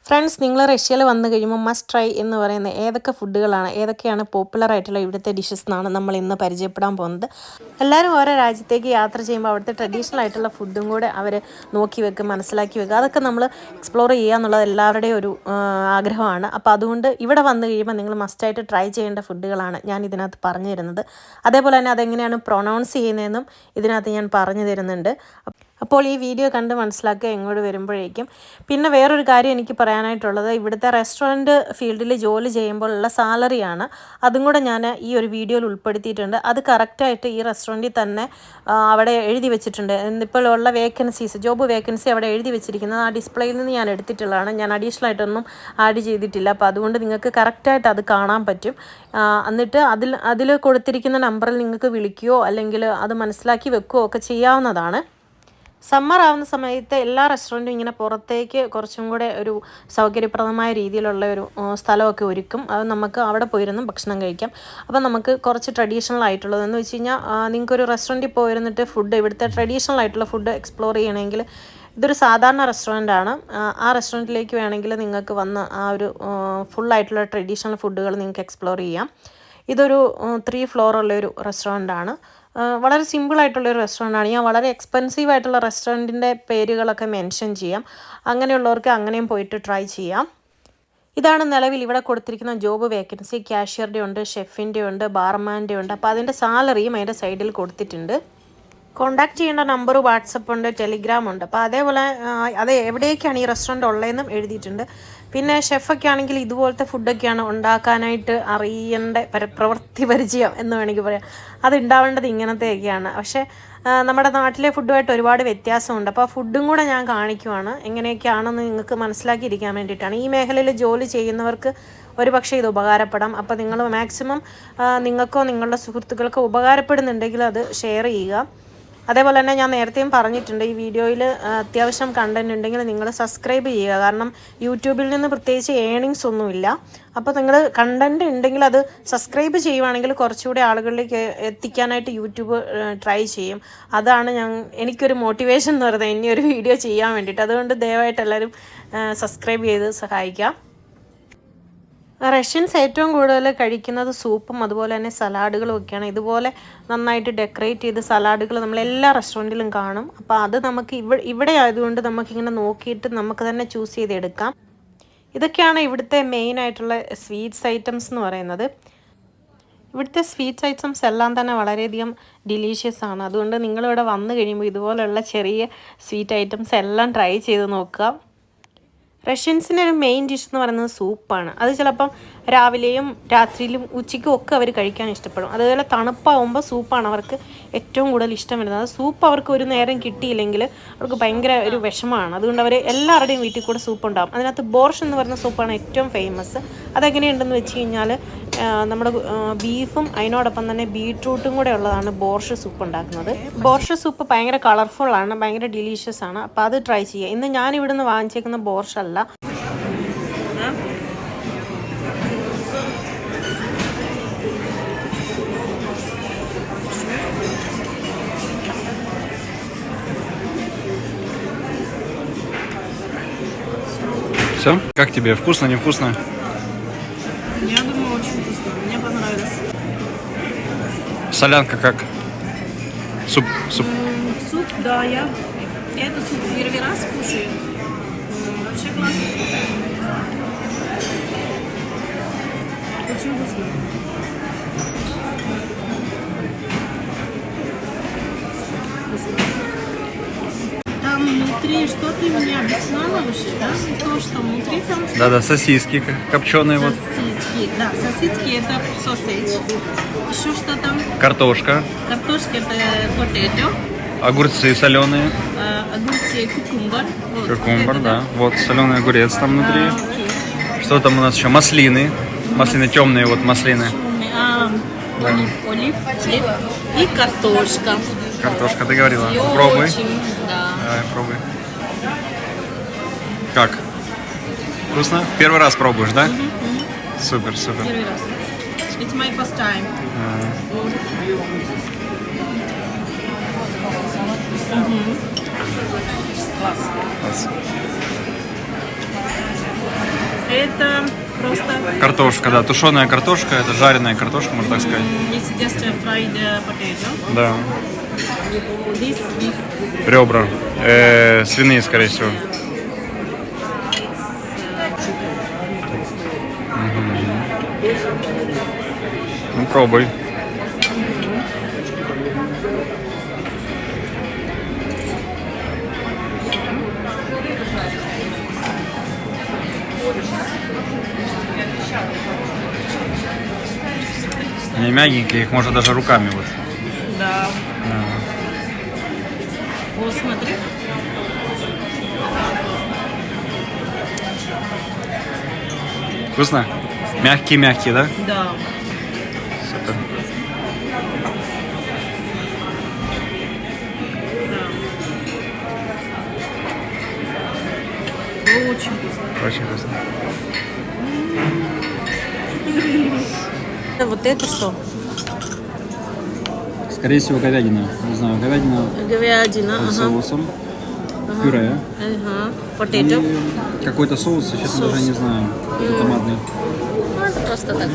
Friends, നിങ്ങൾ റഷ്യയിൽ വന്നു കഴിയുമ്പോൾ മസ്റ്റ് ട്രൈ എന്ന് പറയുന്ന ഏതൊക്കെ ഫുഡുകളാണ്, ഏതൊക്കെയാണ് പോപ്പുലർ ആയിട്ടുള്ള ഇവിടുത്തെ ഡിഷസ് എന്നാണ് നമ്മൾ ഇന്ന് പരിചയപ്പെടാൻ പോകുന്നത്. എല്ലാവരും ഓരോ രാജ്യത്തേക്ക് യാത്ര ചെയ്യുമ്പോൾ അവിടുത്തെ ട്രഡീഷണൽ ആയിട്ടുള്ള ഫുഡും കൂടെ അവർ നോക്കി വെക്കും, മനസ്സിലാക്കി വെക്കുക. അതൊക്കെ നമ്മൾ എക്സ്പ്ലോർ ചെയ്യുക എന്നുള്ളത് എല്ലാവരുടെയും ഒരു ആഗ്രഹമാണ്. അപ്പോൾ അതുകൊണ്ട് ഇവിടെ വന്നു കഴിയുമ്പോൾ നിങ്ങൾ മസ്റ്റായിട്ട് ട്രൈ ചെയ്യേണ്ട ഫുഡുകളാണ് ഞാൻ ഇതിനകത്ത് പറഞ്ഞു തരുന്നത്. അതേപോലെ തന്നെ അതെങ്ങനെയാണ് പ്രൊനൗൺസ് ചെയ്യുന്നതെന്നും ഇതിനകത്ത് ഞാൻ പറഞ്ഞു തരുന്നുണ്ട്. അപ്പോൾ ഈ വീഡിയോ കണ്ട് മനസ്സിലാക്കുക ഇങ്ങോട്ട് വരുമ്പോഴേക്കും. പിന്നെ വേറൊരു കാര്യം എനിക്ക് പറയാനായിട്ടുള്ളത്, ഇവിടുത്തെ റെസ്റ്റോറൻറ്റ് ഫീൽഡിൽ ജോലി ചെയ്യുമ്പോഴുള്ള സാലറിയാണ്. അതും കൂടെ ഞാൻ ഈ ഒരു വീഡിയോയിൽ ഉൾപ്പെടുത്തിയിട്ടുണ്ട്. അത് കറക്റ്റായിട്ട് ഈ റെസ്റ്റോറൻറ്റിൽ തന്നെ അവിടെ എഴുതി വെച്ചിട്ടുണ്ട്. ഇപ്പോൾ ഉള്ള വേക്കൻസീസ്, ജോബ് വേക്കൻസി അവിടെ എഴുതി വെച്ചിരിക്കുന്നത് ആ ഡിസ്പ്ലേയിൽ നിന്ന് ഞാൻ എടുത്തിട്ടുള്ളതാണ്. ഞാൻ അഡീഷണൽ ആയിട്ടൊന്നും ആഡ് ചെയ്തിട്ടില്ല. അപ്പോൾ അതുകൊണ്ട് നിങ്ങൾക്ക് കറക്റ്റായിട്ട് അത് കാണാൻ പറ്റും. എന്നിട്ട് അതിൽ കൊടുത്തിരിക്കുന്ന നമ്പറിൽ നിങ്ങൾക്ക് വിളിക്കുകയോ അല്ലെങ്കിൽ അത് മനസ്സിലാക്കി വെക്കുകയോ ഒക്കെ ചെയ്യാവുന്നതാണ്. സമ്മർ ആവുന്ന സമയത്ത് എല്ലാ റെസ്റ്റോറൻറ്റും ഇങ്ങനെ പുറത്തേക്ക് കുറച്ചും കൂടെ ഒരു സൗകര്യപ്രദമായ രീതിയിലുള്ള ഒരു സ്ഥലമൊക്കെ ഒരുക്കും. അത് നമുക്ക് അവിടെ പോയിരുന്ന് ഭക്ഷണം കഴിക്കാം. അപ്പോൾ നമുക്ക് കുറച്ച് ട്രഡീഷണൽ ആയിട്ടുള്ളതെന്ന് വെച്ച് കഴിഞ്ഞാൽ, നിങ്ങൾക്കൊരു റെസ്റ്റോറൻറ്റിൽ പോയിരുന്നിട്ട് ഫുഡ്, ഇവിടുത്തെ ട്രഡീഷണൽ ആയിട്ടുള്ള ഫുഡ് എക്സ്പ്ലോർ ചെയ്യണമെങ്കിൽ ഇതൊരു സാധാരണ റെസ്റ്റോറൻറ്റാണ്. ആ റെസ്റ്റോറൻറ്റിലേക്ക് വേണമെങ്കിൽ നിങ്ങൾക്ക് വന്ന് ആ ഒരു ഫുള്ളായിട്ടുള്ള ട്രഡീഷണൽ ഫുഡുകൾ നിങ്ങൾക്ക് എക്സ്പ്ലോർ ചെയ്യാം. ഇതൊരു 3 ഫ്ലോറുള്ളൊരു റെസ്റ്റോറൻറ്റാണ്. വളരെ സിമ്പിളായിട്ടുള്ളൊരു റെസ്റ്റോറൻ്റാണ്. ഞാൻ വളരെ എക്സ്പെൻസീവ് ആയിട്ടുള്ള റെസ്റ്റോറൻറ്റിൻ്റെ പേരുകളൊക്കെ മെൻഷൻ ചെയ്യാം. അങ്ങനെയുള്ളവർക്ക് അങ്ങനെയും പോയിട്ട് ട്രൈ ചെയ്യാം. ഇതാണ് നിലവിൽ ഇവിടെ കൊടുത്തിരിക്കുന്ന ജോബ് വേക്കൻസി. ക്യാഷ്യറുടെ ഉണ്ട്, ഷെഫിൻ്റെ ഉണ്ട്, ബാർമാൻ്റെ ഉണ്ട്. അപ്പോൾ അതിൻ്റെ സാലറിയും അതിൻ്റെ സൈഡിൽ കൊടുത്തിട്ടുണ്ട്. കോൺടാക്റ്റ് ചെയ്യേണ്ട നമ്പർ വാട്സപ്പ് ഉണ്ട്, ടെലിഗ്രാം ഉണ്ട്. അപ്പോൾ അതേപോലെ അത് എവിടേക്കാണ് ഈ റെസ്റ്റോറൻറ്റ് ഉള്ളതെന്നും എഴുതിയിട്ടുണ്ട്. പിന്നെ ഷെഫൊക്കെ ആണെങ്കിൽ ഇതുപോലത്തെ ഫുഡൊക്കെയാണ് ഉണ്ടാക്കാനായിട്ട് അറിയേണ്ട പ്രവൃത്തി പരിചയം എന്ന് വേണമെങ്കിൽ പറയാം. അത് ഉണ്ടാവേണ്ടത് ഇങ്ങനത്തെയൊക്കെയാണ്. പക്ഷേ നമ്മുടെ നാട്ടിലെ ഫുഡുമായിട്ട് ഒരുപാട് വ്യത്യാസമുണ്ട്. അപ്പോൾ ആ ഫുഡും കൂടെ ഞാൻ കാണിക്കുവാണ്, എങ്ങനെയൊക്കെയാണെന്ന് നിങ്ങൾക്ക് മനസ്സിലാക്കിയിരിക്കാൻ വേണ്ടിയിട്ടാണ്. ഈ മേഖലയിൽ ജോലി ചെയ്യുന്നവർക്ക് ഒരുപക്ഷെ ഇത് ഉപകാരപ്പെടാം. അപ്പോൾ നിങ്ങൾ മാക്സിമം നിങ്ങൾക്കോ നിങ്ങളുടെ സുഹൃത്തുക്കൾക്കോ ഉപകാരപ്പെടുന്നുണ്ടെങ്കിൽ അത് ഷെയർ ചെയ്യുക. അതേപോലെ തന്നെ ഞാൻ നേരത്തെയും പറഞ്ഞിട്ടുണ്ട്, ഈ വീഡിയോയിൽ അത്യാവശ്യം കണ്ടൻറ് ഉണ്ടെങ്കിൽ നിങ്ങൾ സബ്സ്ക്രൈബ് ചെയ്യുക. കാരണം യൂട്യൂബിൽ നിന്ന് പ്രത്യേകിച്ച് ഏണിങ്സ് ഒന്നുമില്ല. അപ്പോൾ നിങ്ങൾ കണ്ടൻറ് ഉണ്ടെങ്കിൽ അത് സബ്സ്ക്രൈബ് ചെയ്യുവാണെങ്കിൽ കുറച്ചുകൂടി ആളുകളിലേക്ക് എത്തിക്കാനായിട്ട് യൂട്യൂബ് ട്രൈ ചെയ്യും. അതാണ് എനിക്കൊരു മോട്ടിവേഷൻ എന്ന് പറയുന്നത്, ഇനി ഒരു വീഡിയോ ചെയ്യാൻ വേണ്ടിയിട്ട്. അതുകൊണ്ട് ദയവായിട്ട് എല്ലാവരും സബ്സ്ക്രൈബ് ചെയ്ത് സഹായിക്കാം. റഷ്യൻസ് ഏറ്റവും കൂടുതൽ കഴിക്കുന്നത് സൂപ്പും അതുപോലെ തന്നെ സലാഡുകളും ഒക്കെയാണ്. ഇതുപോലെ നന്നായിട്ട് ഡെക്കറേറ്റ് ചെയ്ത് സലാഡുകൾ നമ്മളെല്ലാ റെസ്റ്റോറൻറ്റിലും കാണും. അപ്പോൾ അത് നമുക്ക് ഇവിടെ ആയതുകൊണ്ട് നമുക്കിങ്ങനെ നോക്കിയിട്ട് നമുക്ക് തന്നെ ചൂസ് ചെയ്തെടുക്കാം. ഇതൊക്കെയാണ് ഇവിടുത്തെ മെയിൻ ആയിട്ടുള്ള സ്വീറ്റ്സ് ഐറ്റംസ് എന്ന് പറയുന്നത്. ഇവിടുത്തെ സ്വീറ്റ്സ് ഐറ്റംസ് എല്ലാം തന്നെ വളരെയധികം ഡിലീഷ്യസ് ആണ്. അതുകൊണ്ട് നിങ്ങളിവിടെ വന്നു കഴിയുമ്പോൾ ഇതുപോലെയുള്ള ചെറിയ സ്വീറ്റ് ഐറ്റംസ് എല്ലാം ട്രൈ ചെയ്ത് നോക്കുക. റഷ്യൻസിൻ്റെ ഒരു മെയിൻ ഡിഷ് എന്ന് പറയുന്നത് സൂപ്പാണ്. അത് ചിലപ്പം രാവിലെയും രാത്രിയിലും ഉച്ചയ്ക്കും ഒക്കെ അവർ കഴിക്കാൻ ഇഷ്ടപ്പെടും. അതുപോലെ തണുപ്പാവുമ്പോൾ സൂപ്പാണ് അവർക്ക് ഏറ്റവും കൂടുതൽ ഇഷ്ടം വരുന്നത്. സൂപ്പ് അവർക്ക് ഒരു നേരം കിട്ടിയില്ലെങ്കിൽ അവർക്ക് ഭയങ്കര ഒരു വിഷമമാണ്. അതുകൊണ്ട് അവർ എല്ലാവരുടെയും വീട്ടിൽ കൂടെ സൂപ്പ് ഉണ്ടാകും. അതിനകത്ത് ബോർഷ് എന്ന് പറയുന്ന സൂപ്പാണ് ഏറ്റവും ഫേമസ്. അതെങ്ങനെയുണ്ടെന്ന് വെച്ച് കഴിഞ്ഞാൽ, നമ്മുടെ ബീഫും അതിനോടൊപ്പം തന്നെ ബീട്രൂട്ടും കൂടെ ഉള്ളതാണ് ബോർഷ് സൂപ്പ് ഉണ്ടാക്കുന്നത്. ബോർഷ് സൂപ്പ് ഭയങ്കര കളർഫുള്ളാണ്, ഭയങ്കര ഡിലീഷ്യസ് ആണ്. അപ്പോൾ അത് ട്രൈ ചെയ്യുക. ഇന്ന് ഞാൻ ഇവിടുന്ന് വാങ്ങിച്ചേക്കുന്ന ബോർഷ് അല്ല. Все? Как тебе? Вкусно, невкусно? Я думаю, очень вкусно. Мне понравилось. Солянка как? Суп. Суп, да, я этот суп первый раз кушаю. Вообще классно. Очень вкусно. Там внутри, что ты мне объясняла вообще, да? То, что внутри там... Да, сосиски копченые. Сосиски, вот. Да, сосиски это sausage. Еще что там? Картошка. Картошка это potato. Огурцы соленые. Огурцы кукумбар. Вот, Кукумбар, вот да. Вот соленый огурец там внутри. Что там у нас еще? Маслины. Маслины темные, вот маслины. Да. Олив. И картошка. Картошка, ты говорила. И Попробуй. очень, да. Давай, пробуй. Как? Вкусно? Первый раз пробуешь, да? Супер. Первый раз. It's my first time. Класс. это просто... Картошка, да. Тушеная картошка, это жареная картошка, можно так сказать. It's just a fried potato. Да. This beef. Ребра. Свиные, скорее всего. Ну, пробуй. Они мягенькие, их можно даже руками вот. Да. Вот смотри. Вкусно? Мягкие-мягкие, да? Да. Супер. Очень вкусно. Очень вкусно. Вот это что? Скорее всего, говядина. Не знаю, говядина Говядина. с соусом, пюре. Ага. Potato. И какой-то соус, честно, даже не знаю. Томатный. Просто так.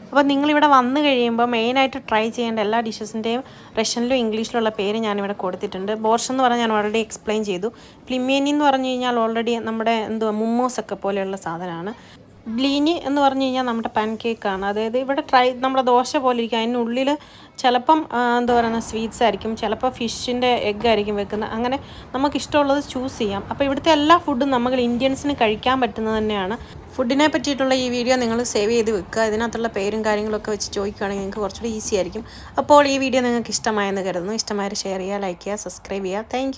അപ്പോൾ നിങ്ങളിവിടെ വന്നു കഴിയുമ്പോൾ മെയിനായിട്ട് ട്രൈ ചെയ്യേണ്ട എല്ലാ ഡിഷസിൻ്റെയും റഷ്യനിലും ഇംഗ്ലീഷിലുള്ള പേര് ഞാനിവിടെ കൊടുത്തിട്ടുണ്ട്. ബോർഷ് എന്ന് പറഞ്ഞാൽ ഞാൻ ഓൾറെഡി എക്സ്പ്ലെയിൻ ചെയ്തു. പ്ലിമേനി എന്ന് പറഞ്ഞു കഴിഞ്ഞാൽ ഓൾറെഡി നമ്മുടെ മുമ്മോസൊക്കെ പോലെയുള്ള സാധനമാണ്. ബ്ലീനി എന്ന് പറഞ്ഞു കഴിഞ്ഞാൽ നമ്മുടെ പാൻ കേക്കാണ്. അതായത് ഇവിടെ നമ്മുടെ ദോശ പോലെ ഇരിക്കും. അതിനുള്ളിൽ ചിലപ്പം സ്വീറ്റ്സ് ആയിരിക്കും, ചിലപ്പോൾ ഫിഷിൻ്റെ എഗ്ഗ് ആയിരിക്കും വെക്കുന്നത്. അങ്ങനെ നമുക്കിഷ്ടമുള്ളത് ചൂസ് ചെയ്യാം. അപ്പോൾ ഇവിടുത്തെ എല്ലാ ഫുഡും നമ്മൾ ഇന്ത്യൻസിന് കഴിക്കാൻ പറ്റുന്നത് തന്നെയാണ്. ഫുഡിനെ പറ്റിയിട്ടുള്ള ഈ വീഡിയോ നിങ്ങൾ സേവ് ചെയ്ത് വെക്കുക. ഇതിനകത്തുള്ള പേരും കാര്യങ്ങളൊക്കെ വെച്ച് ചോദിക്കുകയാണെങ്കിൽ നിങ്ങൾക്ക് കുറച്ചുകൂടി ഈസി ആയിരിക്കും. അപ്പോൾ ഈ വീഡിയോ നിങ്ങൾക്ക് ഇഷ്ടമായെന്ന് കരുതുന്നു. ഇഷ്ടമായാൽ ഷെയർ ചെയ്യുക, ലൈക്ക് ചെയ്യുക, സബ്സ്ക്രൈബ് ചെയ്യുക. താങ്ക്